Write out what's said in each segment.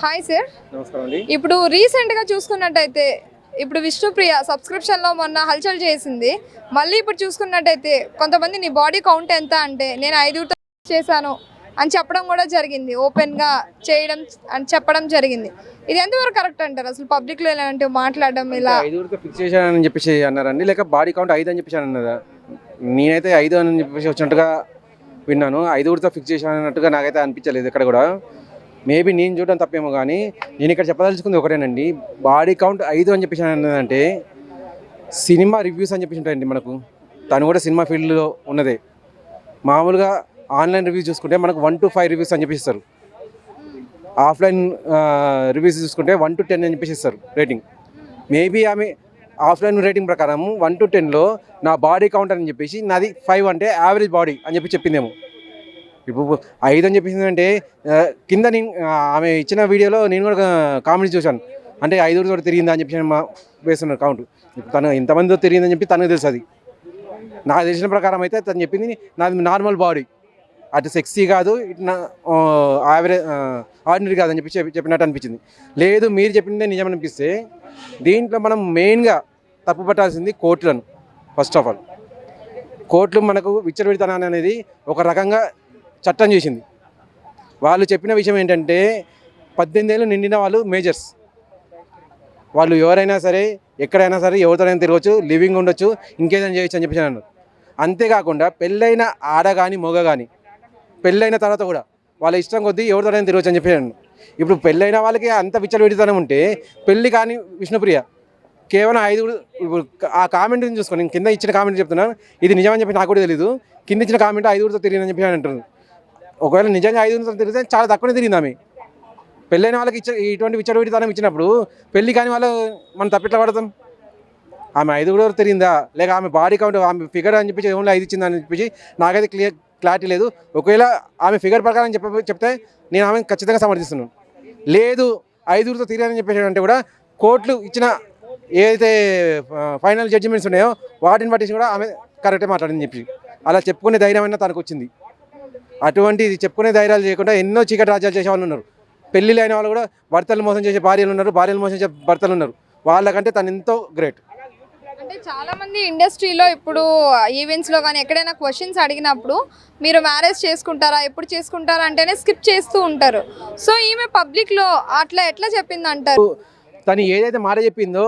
Hi sir. నమస్కారం అండి. ఇప్పుడు రీసెంట్గా చూసుకున్నట్టయితే ఇప్పుడు విష్ణుప్రియ సబ్స్క్రిప్షన్లో మొన్న హల్చల్ చేసింది. మళ్ళీ ఇప్పుడు చూసుకున్నట్టయితే కొంతమంది నీ బాడీ కౌంట్ ఎంత అంటే నేను 5 చేశాను అని చెప్పడం కూడా జరిగింది. ఓపెన్గా చేయడం అని చెప్పడం జరిగింది. ఇది ఎంతవరకు కరెక్ట్ అంటారు? అసలు పబ్లిక్లో ఇలాంటివి మాట్లాడడం ఇలా 5 ఫిక్స్ చేశానని చెప్పేసి అన్నారండి, లేక బాడీ కౌంట్ 5 అని చెప్పేసి అన్నదా? నేనైతే 5 అని చెప్పేసి వచ్చినట్టుగా విన్నాను. 5 ఫిక్స్ చేశానన్నట్టుగా నాకైతే అనిపించలేదు ఎక్కడ కూడా. మేబీ నేను చూడడం తప్పేమో, కానీ నేను ఇక్కడ చెప్పదలుచుకుంది ఒకటేనండి. బాడీ కౌంట్ 5 అని చెప్పేసి అన్నదంటే సినిమా రివ్యూస్ అని చెప్పేసి ఉంటాయండి. మనకు తను కూడా సినిమా ఫీల్డ్లో ఉన్నదే. మామూలుగా ఆన్లైన్ రివ్యూస్ చూసుకుంటే మనకు 1 to 5 రివ్యూస్ అని చెప్పేసి ఇస్తారు. ఆఫ్లైన్ రివ్యూస్ చూసుకుంటే 1 to 10 అని చెప్పేసి ఇస్తారు రేటింగ్. మేబీ ఆమె ఆఫ్లైన్ రేటింగ్ ప్రకారం 1 to 10లో నా బాడీ కౌంట్ అని చెప్పేసి నాది 5 అంటే యావరేజ్ బాడీ అని చెప్పి చెప్పిందేమో. ఇప్పుడు 5 అని చెప్పింది అంటే కింద నేను ఆమె ఇచ్చిన వీడియోలో నేను కూడా కామెంట్స్ చూశాను. అంటే 5 తోటి తిరిగిందా అని చెప్పి వేస్తున్నారు కౌంట్. ఇప్పుడు తను ఎంతమందితో తిరిగిందని చెప్పి తనకు తెలుసు. అది నాకు తెలిసిన ప్రకారం అయితే తను చెప్పింది నాది నార్మల్ బాడీ, అటు సెక్సీ కాదు, ఇటు యావరేజ్ ఆర్డినరీ కాదని చెప్పి చెప్పినట్టు అనిపించింది. లేదు మీరు చెప్పిందే నిజం అనిపిస్తే దీంట్లో మనం మెయిన్గా తప్పు పట్టాల్సింది కోర్టులను. ఫస్ట్ ఆఫ్ ఆల్ కోర్టులు మనకు విచ్చలవిడితనాన్ని అనేది ఒక రకంగా చట్టం చేసింది. వాళ్ళు చెప్పిన విషయం ఏంటంటే 18 ఏళ్ళు నిండిన వాళ్ళు మేజర్స్, వాళ్ళు ఎవరైనా సరే ఎక్కడైనా సరే ఎవరితోనైనా తిరగచ్చు, లివింగ్ ఉండొచ్చు, ఇంకేదైనా చేయొచ్చు అని చెప్పేసి అన్నారు. అంతేకాకుండా పెళ్ళైన ఆడ కానీ మొగ కానీ పెళ్ళైన తర్వాత కూడా వాళ్ళ ఇష్టం కొద్దీ ఎవరితోనైనా తిరగచ్చు అని చెప్పి అన్నారు. ఇప్పుడు పెళ్ళైన వాళ్ళకి అంత విచ్చలవిడితనం ఉంటే పెళ్ళి కానీ విష్ణుప్రియ కేవలం 5 ఇప్పుడు ఆ కామెంట్ని చూసుకొని నేను కింద ఇచ్చిన కామెంట్ చెప్తున్నాను. ఇది నిజమని చెప్పి నాకు కూడా తెలీదు. కింద ఇచ్చిన కామెంట్ 5 తిరిగిందని చెప్పి అంటున్నారు. ఒకవేళ నిజంగా 5 తిరిగితే చాలా తక్కువనే తిరిగింది ఆమె. పెళ్ళైన వాళ్ళకి ఇటువంటి విచ్చలవిడితనం ఇచ్చినప్పుడు పెళ్ళి కాని వాళ్ళు మనం తప్పిట్లా పడతాం. ఆమె 5 తిరిగిందా లేక ఆమె బాడీ కౌంట్ ఆమె ఫిగర్ అని చెప్పి ఓన్లీ 5 ఇచ్చిందని చెప్పి నాకైతే క్లారిటీ లేదు. ఒకవేళ ఆమె ఫిగర్ ప్రకారం చెప్తే నేను ఆమె ఖచ్చితంగా సమర్థిస్తున్నాను. లేదు 5 తిరిగానని చెప్పేసి అంటే కూడా కోర్టులు ఇచ్చిన ఏదైతే ఫైనల్ జడ్జిమెంట్స్ ఉన్నాయో వాటిని పట్టించి కూడా ఆమె కరెక్టే మాట్లాడిందని చెప్పి అలా చెప్పుకునే ధైర్యం అయినా తనకు వచ్చింది. అటువంటి చెప్పుకునే ధైర్యాలు చేయకుండా ఎన్నో చీకటి రాజ్యాలు చేసే వాళ్ళు ఉన్నారు. పెళ్ళిళ్ళు అయిన వాళ్ళు కూడా భర్తలు మోసం చేసే భార్యలు ఉన్నారు, భార్యలు మోసం చేసే భర్తలు ఉన్నారు. వాళ్ళకంటే తను ఎంతో గ్రేట్. అంటే చాలామంది ఇండస్ట్రీలో ఇప్పుడు ఈవెంట్స్లో కానీ ఎక్కడైనా క్వశ్చన్స్ అడిగినప్పుడు మీరు మ్యారేజ్ చేసుకుంటారా, ఎప్పుడు చేసుకుంటారా అంటేనే స్కిప్ చేస్తూ ఉంటారు. సో ఈమె పబ్లిక్లో అట్లా ఎట్లా చెప్పింది అంటారు? తను ఏదైతే మాట చెప్పిందో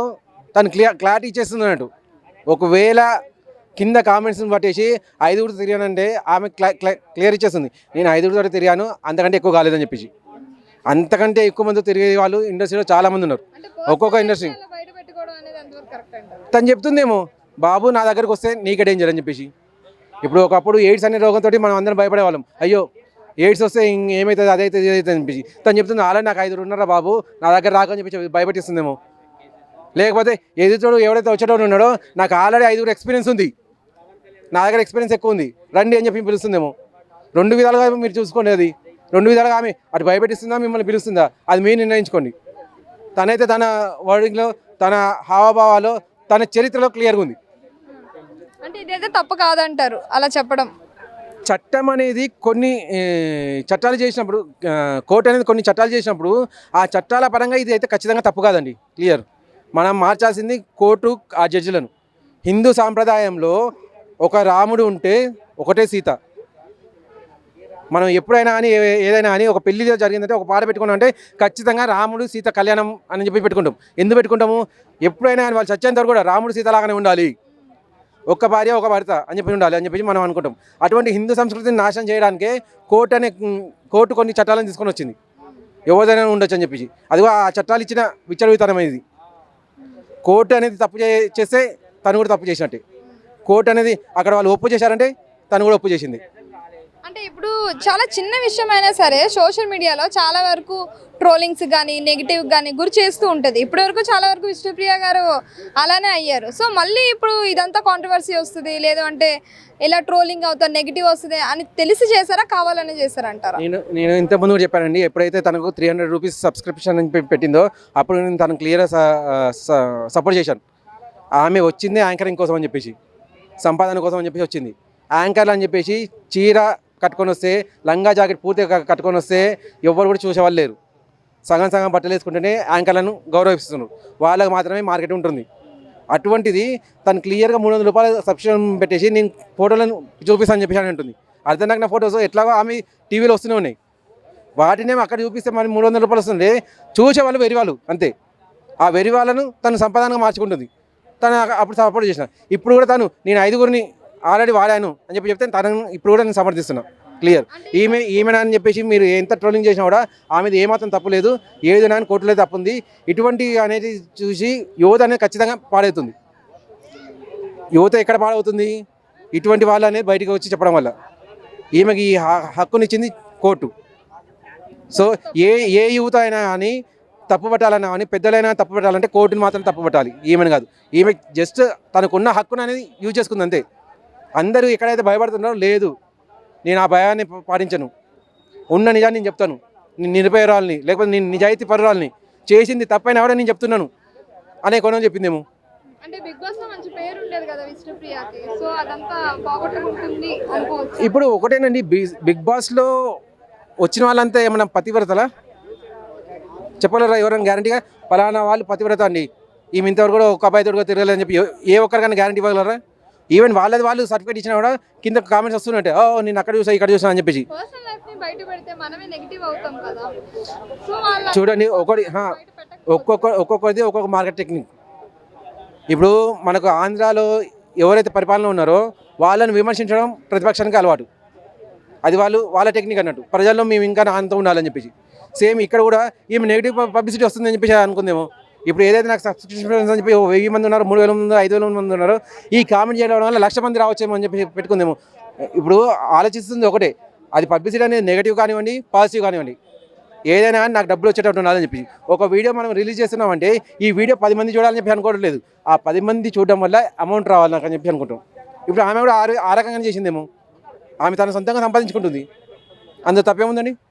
తను క్లారిటీ ఇచ్చేస్తుంది అన్నట్టు. ఒకవేళ కింద కామెంట్స్ని పట్టేసి 5 తిరిగానంటే ఆమె క్లియర్ ఇచ్చేస్తుంది. నేను 5 తిరిగాను, అంతకంటే ఎక్కువ కాలేదని చెప్పేసి. అంతకంటే ఎక్కువ మంది తిరిగే వాళ్ళు ఇండస్ట్రీలో చాలామంది ఉన్నారు. ఒక్కొక్క ఇండస్ట్రీ తను చెప్తుందేమో, బాబు నా దగ్గరకు వస్తే నీకే డేంజర్ అని చెప్పేసి. ఇప్పుడు ఒకప్పుడు ఎయిడ్స్ అనే రోగంతో మనం అందరం భయపడేవాళ్ళం. అయ్యో ఎయిడ్స్ వస్తే ఏమవుతుంది, అదైతే ఇదైతే అనిపించి తను చెప్తుంది ఆల్రెడీ నాకు 5 ఉన్నారా బాబు నా దగ్గర రాకని చెప్పి భయపెట్టిస్తుందేమో. లేకపోతే ఎదుటోడు ఎవడైతే వచ్చేటోడు ఉన్నాడో నాకు ఆల్రెడీ 5 ఎక్స్పీరియన్స్ ఉంది, నా దగ్గర ఎక్స్పీరియన్స్ ఎక్కువ ఉంది, రండి అని చెప్పి పిలుస్తుందేమో. 2 విధాలుగా మీరు చూసుకోండి. అది 2 విధాలుగా ఆమె అటు భయపెట్టిస్తుందా మిమ్మల్ని పిలుస్తుందా అది మీరు నిర్ణయించుకోండి. తనైతే తన వర్డింగ్లో తన హావభావాలో తన చరిత్రలో క్లియర్గా ఉంది. అంటే ఇదైతే తప్పు కాదంటారు అలా చెప్పడం. చట్టం అనేది కొన్ని చట్టాలు చేసినప్పుడు, కోర్టు అనేది కొన్ని చట్టాలు చేసినప్పుడు ఆ చట్టాల పరంగా ఇది అయితే ఖచ్చితంగా తప్పు కాదండి. క్లియర్. మనం మార్చాల్సింది కోర్టు ఆ జడ్జిలను. హిందూ సాంప్రదాయంలో ఒక రాముడు ఉంటే ఒకటే సీత. మనం ఎప్పుడైనా కానీ ఏదైనా కానీ ఒక పెళ్లి జరిగిందంటే ఒక పాట పెట్టుకున్నాం అంటే ఖచ్చితంగా రాముడు సీత కళ్యాణం అని చెప్పి పెట్టుకుంటాం. ఎందుకు పెట్టుకుంటాము? ఎప్పుడైనా కానీ వాళ్ళు చచ్చేంత వరకు కూడా రాముడు సీత లాగానే ఉండాలి, ఒక్క భార్య ఒక భర్త అని చెప్పి ఉండాలి అని చెప్పి మనం అనుకుంటాం. అటువంటి హిందూ సంస్కృతిని నాశనం చేయడానికే కోర్టు కొన్ని చట్టాలను తీసుకొని వచ్చింది. ఎవరిదైనా ఉండొచ్చు అని చెప్పి. అదిగో ఆ చట్టాలు ఇచ్చిన విచ్చలవిడితనం అనేది. కోర్టు అనేది తప్పు చేస్తే తను కూడా తప్పు చేసినట్టే. కోర్టు అనేది అక్కడ వాళ్ళు ఒప్పు చేశారంటే తను కూడా ఒప్పు చేసింది. అంటే ఇప్పుడు చాలా చిన్న విషయం అయినా సరే సోషల్ మీడియాలో చాలా వరకు ట్రోలింగ్స్ కానీ నెగిటివ్ కానీ గురి చేస్తూ ఉంటుంది. ఇప్పటి వరకు చాలా వరకు విష్ణుప్రియ గారు అలానే అయ్యారు. సో మళ్ళీ ఇప్పుడు ఇదంతా కాంట్రవర్సీ వస్తుంది, లేదు అంటే ఇలా ట్రోలింగ్ అవుతుంది, నెగిటివ్ వస్తుంది అని తెలిసి చేశారా, కావాలని చేశారంటారా? నేను ఇంతకుముందు కూడా చెప్పానండి. ఎప్పుడైతే తనకు 300 రూపీస్ సబ్స్క్రిప్షన్ పెట్టిందో అప్పుడు నేను తనకు క్లియర్గా సపోర్ట్ చేశాను. ఆమె వచ్చింది యాంకరింగ్ కోసం అని చెప్పేసి, సంపాదన కోసం అని చెప్పేసి వచ్చింది. యాంకర్లు అని చెప్పేసి చీర కట్టుకొని వస్తే, లంగా జాకెట్ పూర్తిగా కట్టుకొని వస్తే ఎవ్వరు కూడా చూసేవాళ్ళు లేరు. సగం సగం బట్టలు వేసుకుంటేనే యాంకర్లను గౌరవిస్తున్నారు, వాళ్ళకి మాత్రమే మార్కెట్ ఉంటుంది. అటువంటిది తను క్లియర్గా 300 రూపాయలు సబ్స్క్రిప్షన్ పెట్టేసి నేను ఫోటోలను చూపిస్తాను చెప్పేసి అని ఉంటుంది. అర్ధనగ్న ఫోటోస్ ఎట్లాగో ఆమె టీవీలో వస్తూనే ఉన్నాయి, వాటినే అక్కడ చూపిస్తే మరి 300 రూపాయలు వస్తుంది. చూసే వాళ్ళు వెరి వాళ్ళు అంతే. ఆ వెరి వాళ్ళను తను సంపాదనగా మార్చుకుంటుంది. తను అప్పుడు సపోర్ట్ చేసిన, ఇప్పుడు కూడా తను నేను 5గురిని ఆల్రెడీ వాడాను అని చెప్పి చెప్తే తనను ఇప్పుడు కూడా నేను సమర్థిస్తున్నా. క్లియర్ ఈమెనా అని చెప్పేసి మీరు ఎంత ట్రోలింగ్ చేసినా కూడా ఆమెది ఏమాత్రం తప్పు లేదు, ఏది నాని కోర్టులో తప్పు ఉంది. ఇటువంటి అనేది చూసి యువత అనేది ఖచ్చితంగా పాడవుతుంది. యువత ఎక్కడ పాడవుతుంది? ఇటువంటి వాళ్ళు అనేది బయటికి వచ్చి చెప్పడం వల్ల. ఈమెకి ఈ హక్కునిచ్చింది కోర్టు. సో ఏ యువత అయినా కానీ తప్పు పట్టాలన్నా కానీ పెద్దలైనా తప్పు పట్టాలంటే కోర్టుని మాత్రం తప్పు పట్టాలి, ఈమెను కాదు. ఈమె జస్ట్ తనకున్న హక్కును అనేది యూజ్ చేసుకుంది అంతే. అందరూ ఎక్కడైతే భయపడుతున్నారో లేదు, నేను ఆ భయాన్ని పాటించను, ఉన్న నిజాన్ని నేను చెప్తాను, నేను నిర్భయరాలని లేకపోతే నేను నిజాయితీ పరురాలని, చేసింది తప్పైనా కూడా నేను చెప్తున్నాను అనే కొనం చెప్పిందేమో. అంటే బిగ్ బాస్ లో మంచి పేరు ఉండేది కదా విష్ణుప్రియకి, సో అదంతా పోగొట్టుకుంటుంది అనుకోవచ్చు. ఇప్పుడు ఒకటేనండి, బిగ్ బాస్లో వచ్చిన వాళ్ళంతా ఏమన్నా పతివ్రతలా చెప్పగలరా? ఎవరైనా గ్యారంటీగా పలానా వాళ్ళు పతివ్రత అండి, ఈమె ఇంతవరకు కూడా ఒక అబ్బాయితో కూడా తిరగలేదని చెప్పి ఏ ఒక్కరికైనా గ్యారంటీ ఇవ్వగలరా? ఈవెన్ వాళ్ళు సర్టిఫికేట్ ఇచ్చినా కూడా కింద కామెంట్స్ వస్తున్నట్టే, నేను అక్కడ చూసా ఇక్కడ చూసా అని చెప్పేసి. పర్సనల్ లైఫ్ ని బయట పెడితే మనమే నెగిటివ్ అవుతాం కదా. సో వాళ్ళ చూడండి ఒక్కొక్కది ఒక్కొక్క మార్కెట్ టెక్నిక్. ఇప్పుడు మనకు ఆంధ్రాలో ఎవరైతే పరిపాలన ఉన్నారో వాళ్ళని విమర్శించడం ప్రతిపక్షానికి అలవాటు, అది వాళ్ళ టెక్నిక్ అన్నట్టు. ప్రజల్లో మేము ఇంకా అంత ఉండాలని చెప్పేసి. సేమ్ ఇక్కడ కూడా ఈమె నెగిటివ్ పబ్లిసిటీ వస్తుందని చెప్పేసి అనుకుందేమో. ఇప్పుడు ఏదైతే నాకు సబ్స్క్రిప్షన్స్ అని చెప్పి 1000 మంది ఉన్నారు, 3000 మంది, 5000 మంది ఉన్నారు, ఈ కామెంట్ చేయడం వల్ల 1,00,000 మంది రావచ్చేమో అని చెప్పి పెట్టుకుందేమో. ఇప్పుడు ఆలోచిస్తుంది ఒకటే, అది పబ్లిసిటీ అనేది నెగిటివ్ కానివ్వండి పాజిటివ్ కానివ్వండి, ఏదైనా కానీ నాకు డబ్బులు వచ్చేటట్టు ఉండాలని చెప్పి. ఒక వీడియో మనం రిలీజ్ చేస్తున్నామంటే ఈ వీడియో 10 మంది చూడాలని చెప్పి అనుకోవట్లేదు, ఆ 10 మంది చూడడం వల్ల అమౌంట్ రావాలి నాకు అని చెప్పి అనుకుంటాం. ఇప్పుడు ఆమె కూడా ఆ రకంగానే చేసిందేమో, ఆమె తన సొంతంగా సంపాదించుకుంటుంది, అందులో తప్పేముందండి?